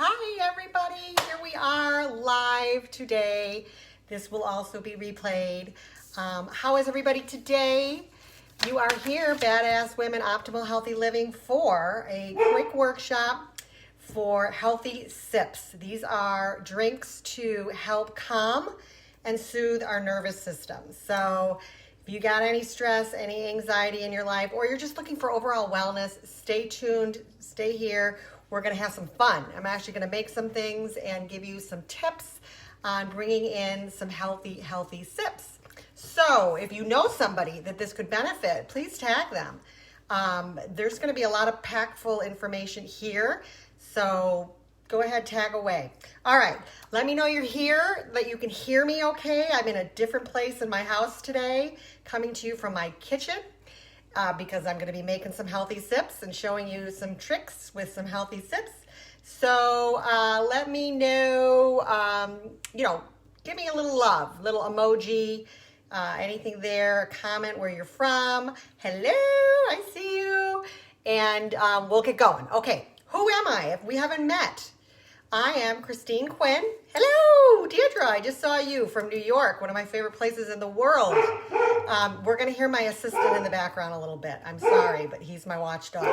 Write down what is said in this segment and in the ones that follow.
Hi everybody, here we are live today. This will also be replayed. How is everybody today? You are here, Badass Women Optimal Healthy Living, for a quick workshop for healthy sips. These are drinks to help calm and soothe our nervous system. So if you got any stress, any anxiety in your life, or you're just looking for overall wellness, stay tuned, stay here. We're going to have some fun. I'm actually going to make some things and give you some tips on bringing in some healthy sips. So if you know somebody that this could benefit, please tag them. There's going to be a lot of packful information here, so go ahead, tag away. All right, let me know you're here, that you can hear me okay. I'm in a different place in my house today, coming to you from my kitchen. Because I'm going to be making some healthy sips and showing you some tricks with some healthy sips. So let me know, give me a little love, little emoji, anything there, a comment where you're from. Hello, I see you. And we'll get going. Okay, who am I if we haven't met? I am Christine Quinn. Hello, Deirdre, I just saw you from New York, one of my favorite places in the world. We're going to hear my assistant in the background a little bit. I'm sorry, but he's my watchdog.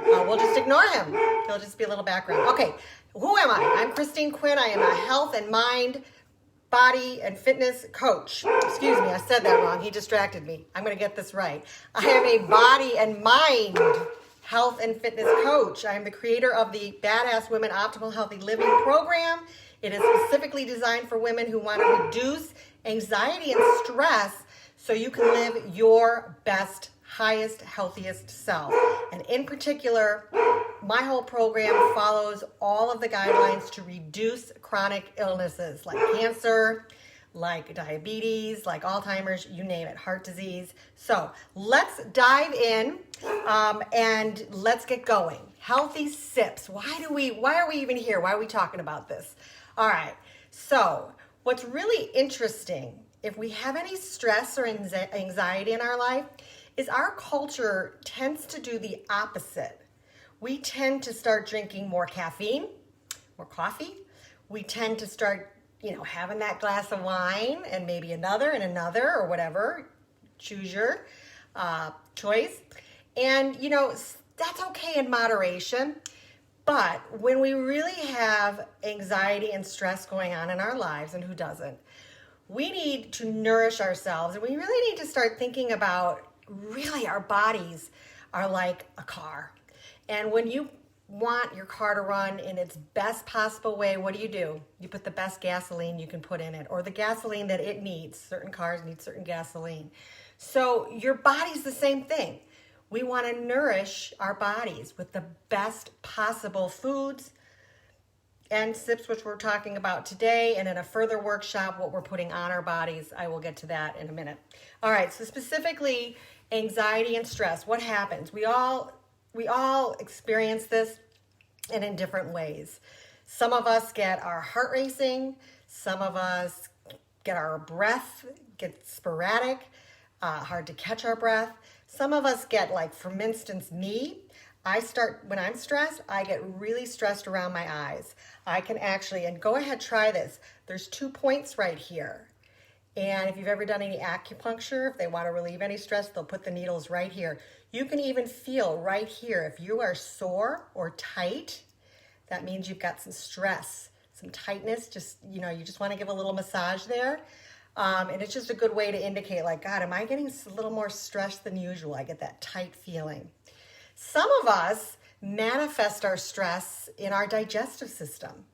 We'll just ignore him. He'll just be a little background. Okay, who am I? I'm Christine Quinn. I am a health and mind, body, and fitness coach. Excuse me, I said that wrong. He distracted me. I'm going to get this right. I am a body and mind health and fitness coach. I am the creator of the Badass Women Optimal Healthy Living program. It is specifically designed for women who want to reduce anxiety and stress so you can live your best, highest, healthiest self. And in particular, my whole program follows all of the guidelines to reduce chronic illnesses like cancer, like diabetes, like Alzheimer's, you name it, heart disease. So let's dive in and let's get going. Healthy sips. Why are we even here? Why are we talking about this? All right. So what's really interesting, if we have any stress or anxiety in our life, is our culture tends to do the opposite. We tend to start drinking more caffeine, more coffee. We tend to start having that glass of wine and maybe another and another or whatever. Choose your choice. And, that's okay in moderation. But when we really have anxiety and stress going on in our lives, and who doesn't, we need to nourish ourselves. And we really need to start thinking about really our bodies are like a car. And when you want your car to run in its best possible way, what do? You put the best gasoline you can put in it, or the gasoline that it needs. Certain cars need certain gasoline. So your body's the same thing. We want to nourish our bodies with the best possible foods and sips, which we're talking about today, and in a further workshop, what we're putting on our bodies. I will get to that in a minute. All right, so specifically anxiety and stress. What happens? We all experience this, and in different ways. Some of us get our heart racing. Some of us get our breath get sporadic, hard to catch our breath. Some of us get, like, for instance, me, when I'm stressed, I get really stressed around my eyes. I can actually, and go ahead, try this. There's 2 points right here. And if you've ever done any acupuncture, if they want to relieve any stress, they'll put the needles right here. You can even feel right here, if you are sore or tight, that means you've got some stress, some tightness. You just want to give a little massage there. And it's just a good way to indicate, like, God, am I getting a little more stressed than usual? I get that tight feeling. Some of us manifest our stress in our digestive system.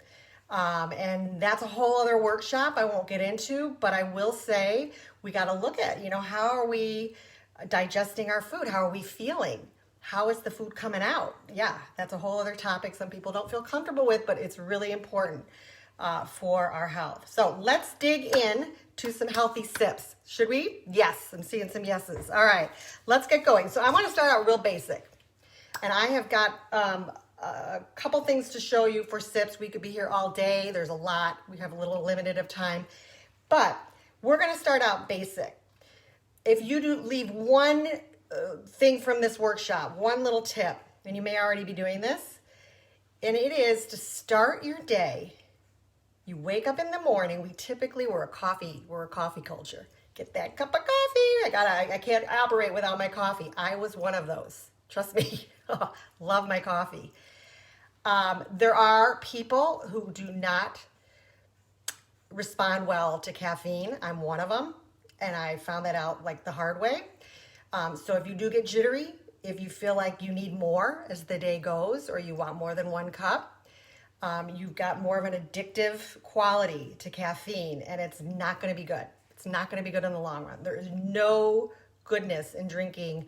And that's a whole other workshop I won't get into, but I will say we got to look at, how are we digesting our food? How are we feeling? How is the food coming out? Yeah, that's a whole other topic some people don't feel comfortable with, but it's really important for our health. So let's dig in to some healthy sips. Should we? Yes, I'm seeing some yeses. All right, let's get going. So I want to start out real basic. And I have got a couple things to show you for sips. We could be here all day. There's a lot. We have a little limited of time. But we're going to start out basic. If you leave one thing from this workshop, one little tip, and you may already be doing this, And it is to start your day. You wake up in the morning. We're a coffee culture. Get that cup of coffee. I can't operate without my coffee. I was one of those. Trust me. Love my coffee. There are people who do not respond well to caffeine. I'm one of them, and I found that out like the hard way. So if you do get jittery, if you feel like you need more as the day goes, or you want more than one cup, you've got more of an addictive quality to caffeine, and it's not going to be good. It's not going to be good in the long run. There is no goodness in drinking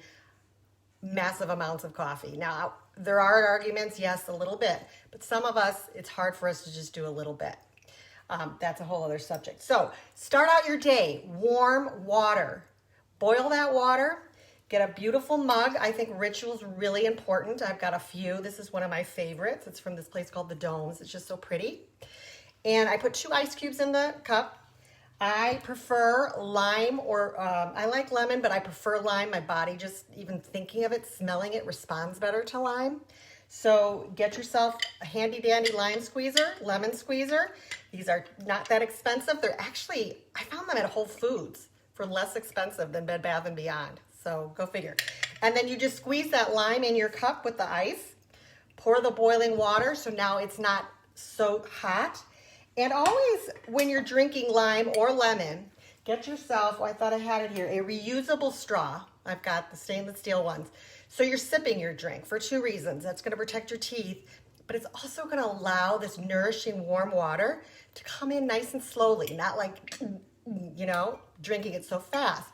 massive amounts of coffee. Now, there are arguments, yes, a little bit, but some of us, it's hard for us to just do a little bit. That's a whole other subject. So start out your day, warm water. Boil that water. Get a beautiful mug. I think ritual's really important. I've got a few. This is one of my favorites. It's from this place called The Domes. It's just so pretty. And I put 2 ice cubes in the cup. I prefer lime, or I like lemon, but I prefer lime. My body, just even thinking of it, smelling it, responds better to lime. So get yourself a handy dandy lemon squeezer. These are not that expensive. They're actually, I found them at Whole Foods for less expensive than Bed Bath & Beyond. So go figure. And then you just squeeze that lime in your cup with the ice. Pour the boiling water so now it's not so hot. And always when you're drinking lime or lemon, get yourself, I thought I had it here, a reusable straw. I've got the stainless steel ones. So you're sipping your drink for 2 reasons. That's going to protect your teeth, but it's also going to allow this nourishing warm water to come in nice and slowly, not like, drinking it so fast.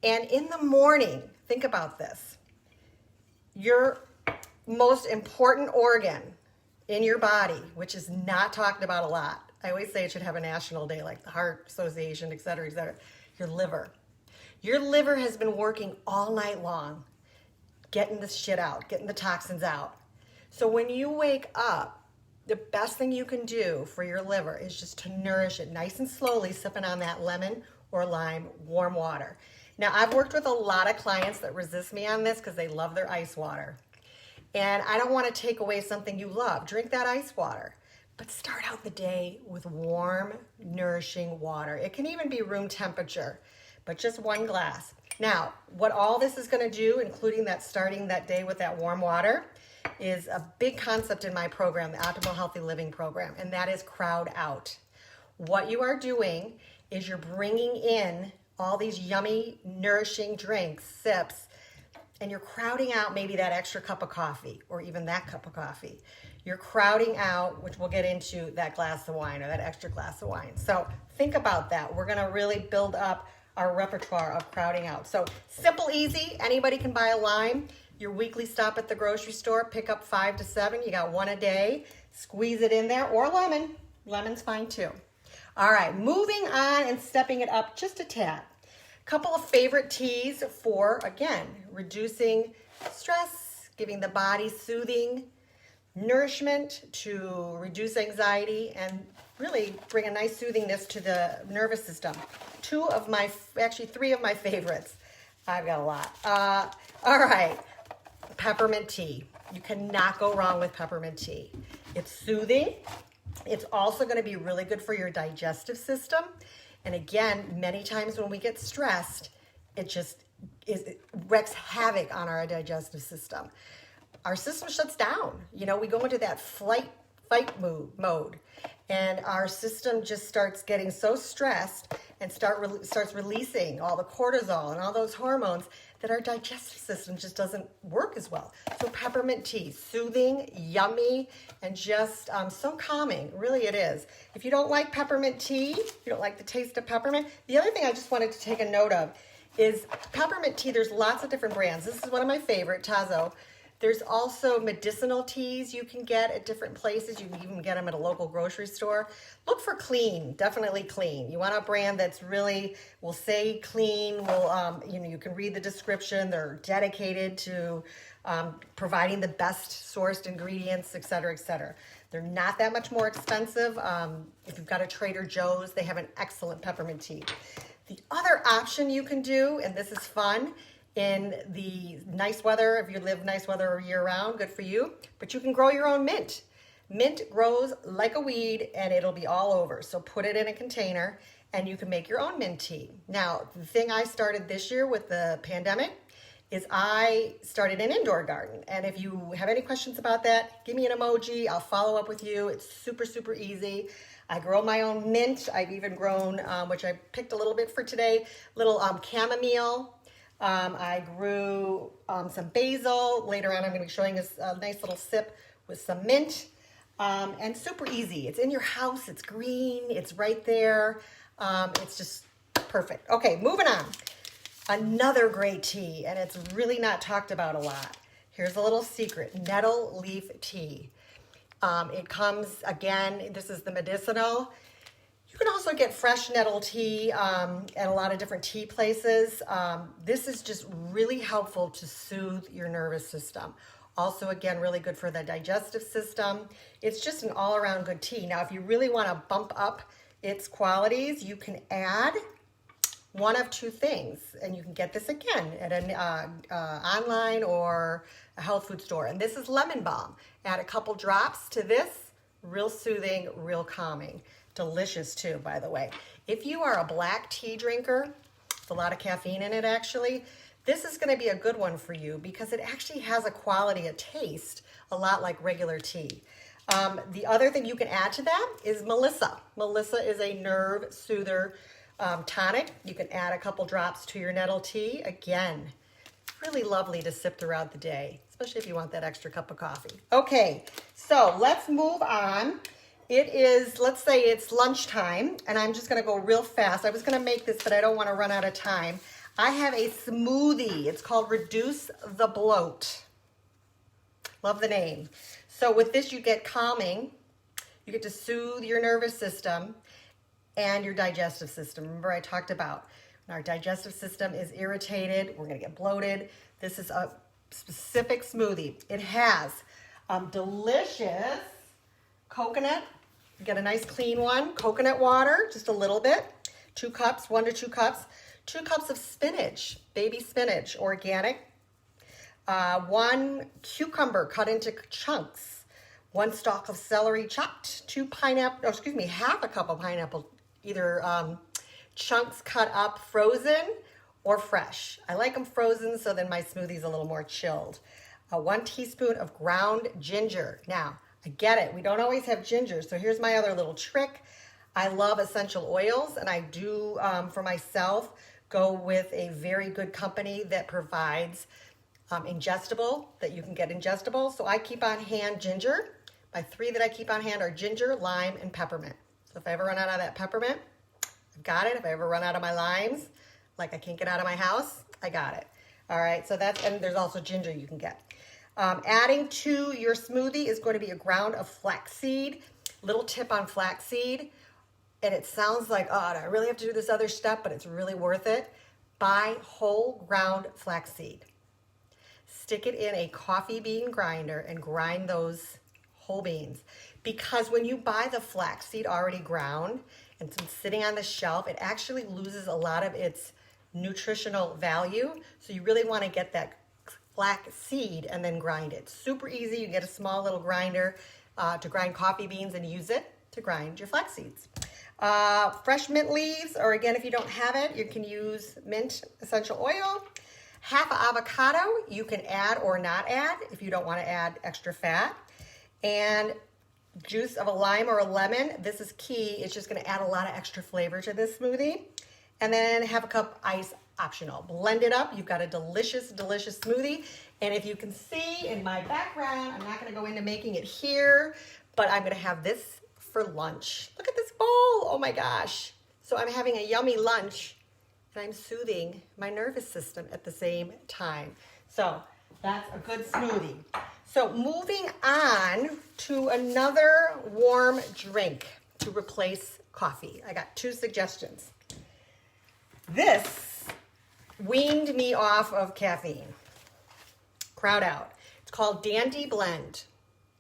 And in the morning, think about this. Your most important organ in your body, which is not talked about a lot. I always say it should have a national day, like the Heart Association, et cetera, your liver. Your liver has been working all night long, getting this shit out, getting the toxins out. So when you wake up, the best thing you can do for your liver is just to nourish it nice and slowly, sipping on that lemon or lime warm water. Now, I've worked with a lot of clients that resist me on this because they love their ice water. And I don't want to take away something you love. Drink that ice water. But start out the day with warm, nourishing water. It can even be room temperature, but just 1 glass. Now, what all this is going to do, including that starting that day with that warm water, is a big concept in my program, the Optimal Healthy Living program, and that is crowd out. What you are doing is you're bringing in all these yummy, nourishing drinks, sips, and you're crowding out maybe that extra cup of coffee or even that cup of coffee. You're crowding out, which we'll get into, that glass of wine or that extra glass of wine. So think about that. We're going to really build up our repertoire of crowding out. So simple, easy. Anybody can buy a lime. Your weekly stop at the grocery store, pick up 5 to 7. You got 1 a day. Squeeze it in there, or lemon. Lemon's fine too. All right, moving on and stepping it up just a tad. Couple of favorite teas for, again, reducing stress, giving the body soothing nourishment to reduce anxiety and really bring a nice soothingness to the nervous system. 3 of my favorites. I've got a lot. All right, peppermint tea. You cannot go wrong with peppermint tea. It's soothing. It's also going to be really good for your digestive system. And again, many times when we get stressed, it wreaks havoc on our digestive system. Our system shuts down. We go into that fight mode, and our system just starts getting so stressed and starts releasing all the cortisol and all those hormones that our digestive system just doesn't work as well. So peppermint tea, soothing, yummy, and just so calming. Really it is. If you don't like peppermint tea, you don't like the taste of peppermint, the other thing I just wanted to take a note of is peppermint tea. There's lots of different brands. This is one of my favorite, Tazo. There's also medicinal teas you can get at different places. You can even get them at a local grocery store. Look for clean, definitely clean. You want a brand that's really, will say clean, you can read the description. They're dedicated to providing the best sourced ingredients, et cetera, et cetera. They're not that much more expensive. If you've got a Trader Joe's, they have an excellent peppermint tea. The other option you can do, and this is fun, in the nice weather, if you live nice weather year round, good for you, but you can grow your own mint. Mint grows like a weed and it'll be all over. So put it in a container and you can make your own mint tea. Now, the thing I started this year with the pandemic is I started an indoor garden. And if you have any questions about that, give me an emoji. I'll follow up with you. It's super, super easy. I grow my own mint. I've even grown, which I picked a little bit for today, little chamomile. I grew some basil. Later on, I'm going to be showing us a nice little sip with some mint. And super easy. It's in your house. It's green. It's right there. It's just perfect. Okay, moving on. Another great tea, and it's really not talked about a lot. Here's a little secret, nettle leaf tea. It comes, again, this is the medicinal. You can also get fresh nettle tea at a lot of different tea places. This is just really helpful to soothe your nervous system. Also, again, really good for the digestive system. It's just an all-around good tea. Now, if you really want to bump up its qualities, you can add one of two things, and you can get this again at an online or a health food store. And this is lemon balm. Add a couple drops to this. Real soothing, real calming. Delicious too, by the way. If you are a black tea drinker, with a lot of caffeine in it actually, this is going to be a good one for you because it actually has a quality, a taste, a lot like regular tea. The other thing you can add to that is Melissa. Melissa is a nerve soother tonic. You can add a couple drops to your nettle tea. Again, really lovely to sip throughout the day, especially if you want that extra cup of coffee. Okay, so let's move on. It is, let's say it's lunchtime, and I'm just gonna go real fast. I was gonna make this, but I don't wanna run out of time. I have a smoothie. It's called Reduce the Bloat. Love the name. So with this, you get calming. You get to soothe your nervous system and your digestive system. Remember I talked about when our digestive system is irritated, we're gonna get bloated. This is a specific smoothie. It has delicious coconut. You get a nice clean one. Coconut water, just a little bit. 2 cups, 1 to 2 cups. 2 cups of spinach, baby spinach, organic. 1 cucumber cut into chunks. 1 stalk of celery chopped. 2 pineapple, half a cup of pineapple, either chunks cut up frozen or fresh. I like them frozen so then my smoothie's a little more chilled. 1 teaspoon of ground ginger. Now, I get it, we don't always have ginger, so here's my other little trick. I love essential oils, and I do, for myself, go with a very good company that provides ingestible, that you can get ingestible. So I keep on hand ginger. My 3 that I keep on hand are ginger, lime, and peppermint. So if I ever run out of that peppermint, I've got it. If I ever run out of my limes, like I can't get out of my house, I got it. All right, so that's, and there's also ginger you can get. Adding to your smoothie is going to be a ground of flaxseed. Little tip on flaxseed, and it sounds like, oh, do I really have to do this other step, but it's really worth it. Buy whole ground flaxseed. Stick it in a coffee bean grinder and grind those whole beans. Because when you buy the flaxseed already ground and it's sitting on the shelf, it actually loses a lot of its nutritional value. So you really want to get that flax seed and then grind it. Super easy. You get a small little grinder to grind coffee beans and use it to grind your flax seeds. Fresh mint leaves, or again, if you don't have it, you can use mint essential oil. Half an avocado you can add or not add if you don't want to add extra fat. And juice of a lime or a lemon. This is key. It's just going to add a lot of extra flavor to this smoothie. And then have a cup ice optional. Blend it up. You've got a delicious, delicious smoothie. And if you can see in my background, I'm not going to go into making it here, but I'm going to have this for lunch. Look at this bowl. Oh my gosh. So I'm having a yummy lunch and I'm soothing my nervous system at the same time. So that's a good smoothie. So moving on to another warm drink to replace coffee. I got 2 suggestions. This weaned me off of caffeine. Crowd out. It's called Dandy Blend.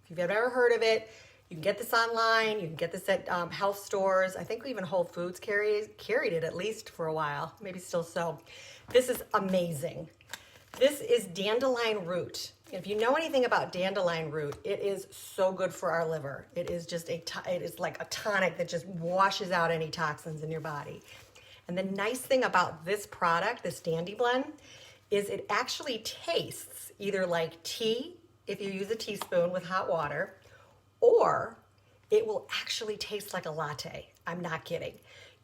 If you've ever heard of it, you can get this online. You can get this at health stores. I think even Whole Foods carried it at least for a while, maybe still so. This is amazing. This is dandelion root. If you know anything about dandelion root, it is so good for our liver. It is just it is like a tonic that just washes out any toxins in your body. And the nice thing about this product, this Dandy Blend, is it actually tastes either like tea if you use a teaspoon with hot water, or it will actually taste like a latte. I'm not kidding.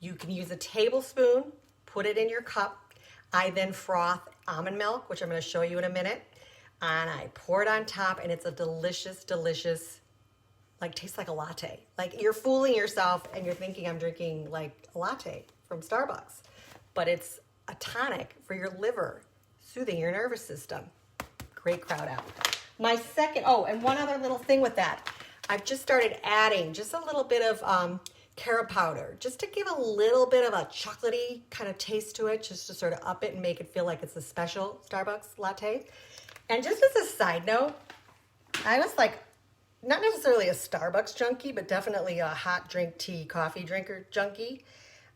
You can use a tablespoon, put it in your cup. I then froth almond milk, which I'm going to show you in a minute, and I pour it on top, and it's a delicious, delicious, like tastes like a latte. Like you're fooling yourself and you're thinking I'm drinking like a latte from Starbucks, but it's a tonic for your liver, soothing your nervous system. Great crowd out. My second, oh, and one other little thing with that. I've just started adding just a little bit of carob powder, just to give a little bit of a chocolatey kind of taste to it, just to sort of up it and make it feel like it's a special Starbucks latte. And just as a side note, I was like, not necessarily a Starbucks junkie, but definitely a hot drink tea, coffee drinker junkie.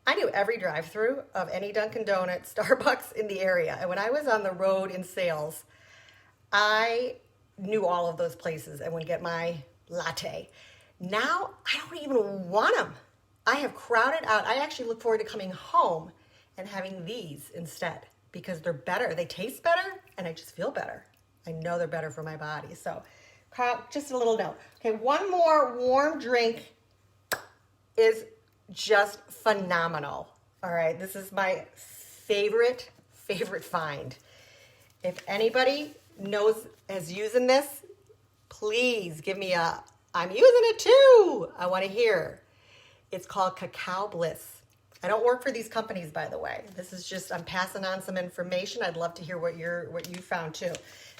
I knew every drive-through of any Dunkin' Donuts, Starbucks in the area. And when I was on the road in sales, I knew all of those places and would get my latte. Now, I don't even want them. I have crowded out. I actually look forward to coming home and having these instead because they're better. They taste better, and I just feel better. I know they're better for my body. So, just a little note. Okay, one more warm drink is just phenomenal. All right, this is my favorite find. If anybody is using this, please give me I'm using it too. I want to hear. It's called Cacao Bliss. I don't work for these companies, by the way. This is just, I'm passing on some information. I'd love to hear what you found too.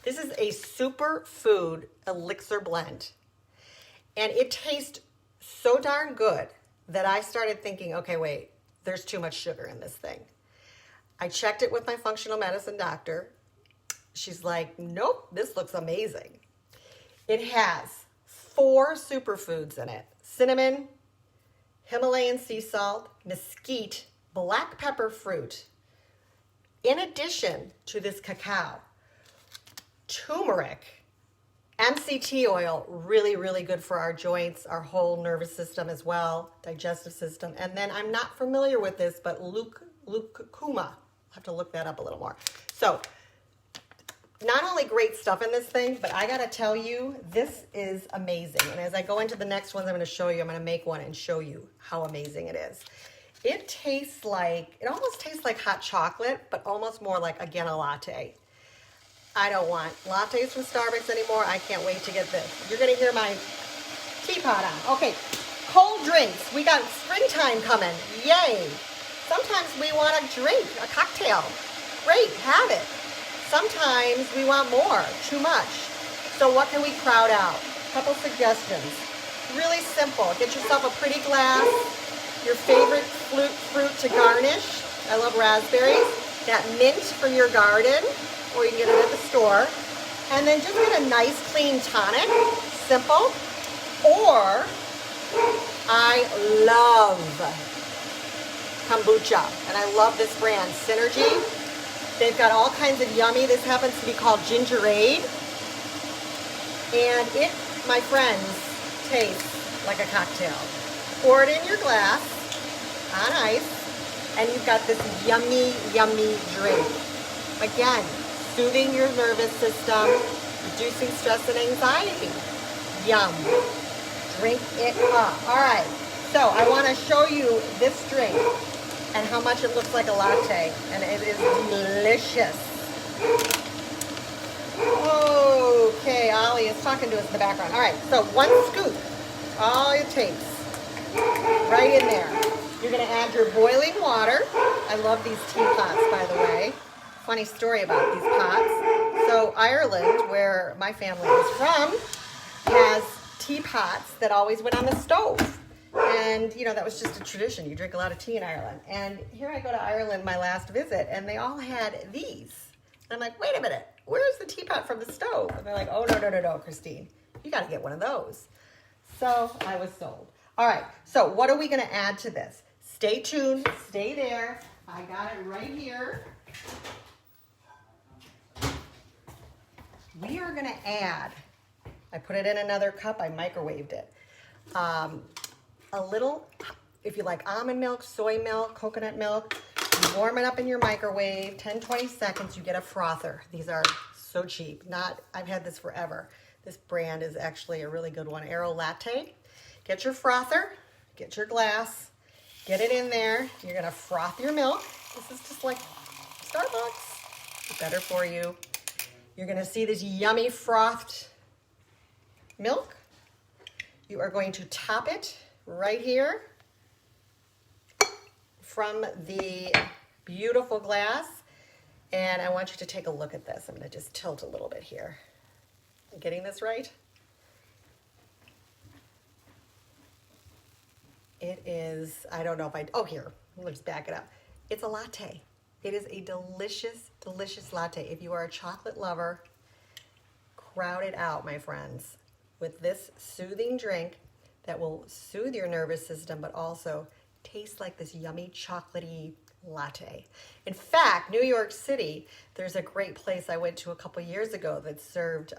This is a superfood elixir blend. And it tastes so darn good that I started thinking, okay, wait, there's too much sugar in this thing. I checked it with my functional medicine doctor. She's like, nope, this looks amazing. It has 4 superfoods in it: cinnamon, Himalayan sea salt, mesquite, black pepper fruit. In addition to this cacao, turmeric, MCT oil, really, really good for our joints, our whole nervous system as well, digestive system. And then I'm not familiar with this, but lucuma. I'll have to look that up a little more. So, not only great stuff in this thing, but I gotta tell you, this is amazing. And as I go into the next ones I'm gonna show you, I'm gonna make one and show you how amazing it is. It almost tastes like hot chocolate, but almost more like, again, a latte. I don't want lattes from Starbucks anymore. I can't wait to get this. You're gonna hear my teapot on. Okay, cold drinks. We got springtime coming, yay. Sometimes we want a drink, a cocktail. Great, have it. Sometimes we want more, too much. So what can we crowd out? Couple suggestions. Really simple. Get yourself a pretty glass, your favorite fruit to garnish. I love raspberries. That mint for your garden, or you can get it at the store. And then just get a nice clean tonic, simple. Or I love kombucha, and I love this brand, Synergy. They've got all kinds of yummy. This happens to be called Gingerade. And it, my friends, tastes like a cocktail. Pour it in your glass on ice, and you've got this yummy, yummy drink. Again, soothing your nervous system, reducing stress and anxiety. Yum. Drink it up. All right, so I want to show you this drink and how much it looks like a latte, and it is delicious. Okay, Ollie is talking to us in the background. All right, so 1 scoop, all it takes, right in there. You're gonna add your boiling water. I love these teapots, by the way. Funny story about these pots. So Ireland, where my family is from, has teapots that always went on the stove. And, you know, that was just a tradition. You drink a lot of tea in Ireland. And here I go to Ireland my last visit, and they all had these. And I'm like, wait a minute, where's the teapot from the stove? And they're like, oh, no, Christine. You got to get one of those. So I was sold. All right, so what are we going to add to this? Stay tuned. Stay there. I got it right here. we are gonna add, I put it in another cup, I microwaved it. A little, if you like almond milk, soy milk, coconut milk, you warm it up in your microwave, 10, 20 seconds, you get a frother. These are so cheap. I've had this forever. This brand is actually a really good one, Aero Latte. Get your frother, get your glass, get it in there. You're gonna froth your milk. This is just like Starbucks, better for you. You're gonna see this yummy frothed milk. You are going to top it right here from the beautiful glass. And I want you to take a look at this. I'm gonna just tilt a little bit here. Am I getting this right? It is, I don't know if oh here, let's back it up. It's a latte. It is a delicious, delicious latte. If you are a chocolate lover, crowd it out, my friends, with this soothing drink that will soothe your nervous system, but also taste like this yummy chocolatey latte. In fact, New York City, there's a great place I went to a couple years ago that served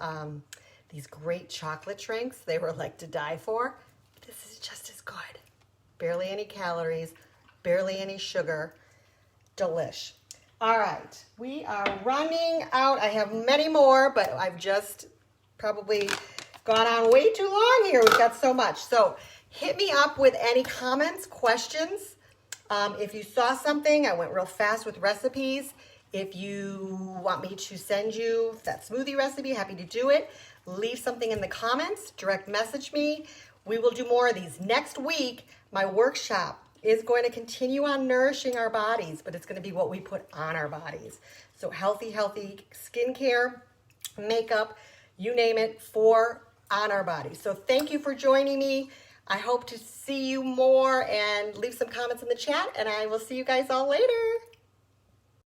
these great chocolate drinks. They were like to die for. This is just as good. Barely any calories, barely any sugar. Delish. All right, we are running out. I have many more, but I've just probably gone on way too long here. We've got so much. So hit me up with any comments, questions. If you saw something, I went real fast with recipes. If you want me to send you that smoothie recipe, happy to do it. Leave something in the comments, direct message me. We will do more of these. Next week, my workshop is going to continue on nourishing our bodies, but it's going to be what we put on our bodies. So healthy skincare, makeup, you name it, on our bodies. So thank you for joining me. I hope to see you more, and leave some comments in the chat, and I will see you guys all later.